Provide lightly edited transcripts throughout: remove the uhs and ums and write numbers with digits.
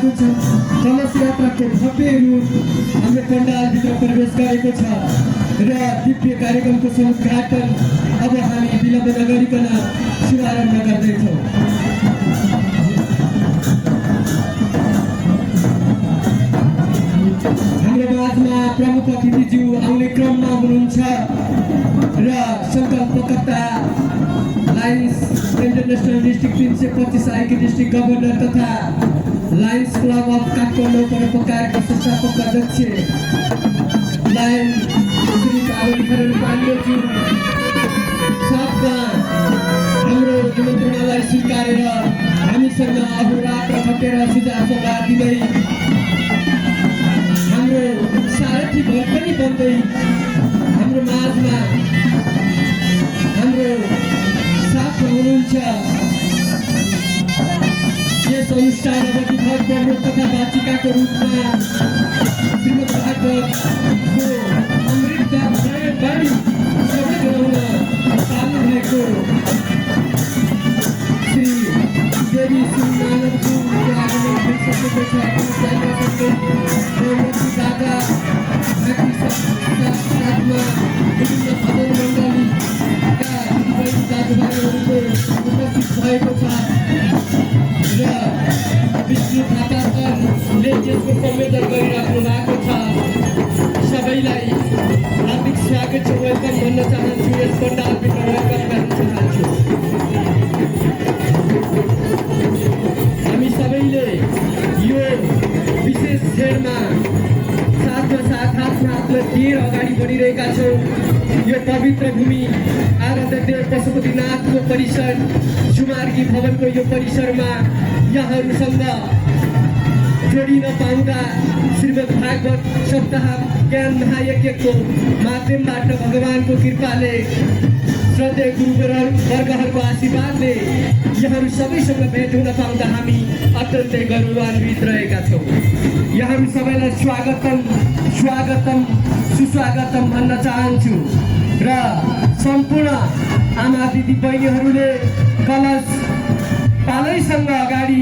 भएको छ। कलश यात्राको भव्य रूप हाम्रो पण्डालभित्र प्रवेश गरेको छ र दिव्य कार्यक्रमको समुद्घाटन अब हामी विलम्ब नगरिकन शुभारम्भ गर्दैछौँ। हाम्रो माझमा प्रमुख अतिथिज्यू आउने क्रममा हुनुहुन्छ र सङ्कल्पकर्ता लायन्स इन्टरनेसनल डिस्ट्रिक्ट 325 आइके डिस्ट्रिक्ट गभर्नर तथा लायन्स क्लब अफ काठमाडौँ परोपकारको संस्थापक अध्यक्ष लायन श्री पावलीकरण पाण्डेज्यू साथमा हाम्रो निमन्त्रणालाई स्वीकारेर हामीसँग अहोरात्र खटेर सुझाव सल्लाह दिँदै हाम्रो सारथी भर पनि बन्दै हाम्रो माझमा हाम्रो साथमा हुनुहुन्छ। यस अनुष्ठान अवधि भर प्रमुख तथा वाचिकाको रूपमा श्रीमद् भागवतको अमृत बाणी सबै गराउन पाल्नु भएको श्री देवी श्री मानवज्यूको आगमन भइसकेको छ। दादा साथमा विभिन्न सदन मण्डलीका दिदीबहिनी दाजुभाइहरूको उपस्थित भएको छ र विष्णु थापा सरले यसको संयोजन गरिराख्नु भएको छ। सबैलाई हार्दिक स्वागत छ, वेलकम भन्न चाहन्छु। यस पण्डालभित्र वेलकम गर्न चाहन्छु। हामी सबैले यो विशेष क्षणमा हातमा धेर अगाडि बढिरहेका छौँ। यो पवित्र भूमि आराध्य देव पशुपतिनाथको परिसर सुमार्गी भवनको यो परिसरमा यहाँहरूसँग जोडिन पाउँदा श्रीमद् भागवत सप्ताह ज्ञान महायज्ञको माध्यमबाट भगवानको कृपाले श्रद्धेय गुरुवर्गहरूको आशीर्वादले यहाँहरू सबैसँग भेट हुन पाउँदा हामी अत्यन्तै गौरवान्वित रहेका छौँ। यहाँहरू सबैलाई स्वागतम सुस्वागतम भन्न चाहन्छु र सम्पूर्ण आमा दिदी बहिनीहरूले कलश पालैसँग अगाडि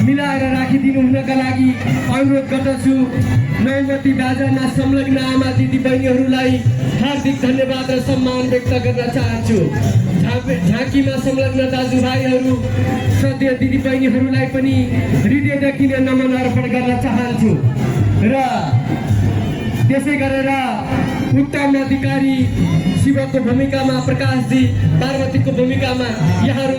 मिलाएर राखिदिनु हुनका लागि अनुरोध गर्दछु। नौमती बाजामा संलग्न आमा दिदी बहिनीहरूलाई हार्दिक धन्यवाद र सम्मान व्यक्त गर्न चाहन्छु। झाँकीमा संलग्न दाजुभाइहरू श्रद्धेय दिदी बहिनीहरूलाई पनि हृदयदेखि नै नमन अर्पण गर्न चाहन्छु र त्यसै गरेर उत्तम अधिकारी शिवको भूमिकामा, प्रकाशजी पार्वतीको भूमिकामा यहाँहरू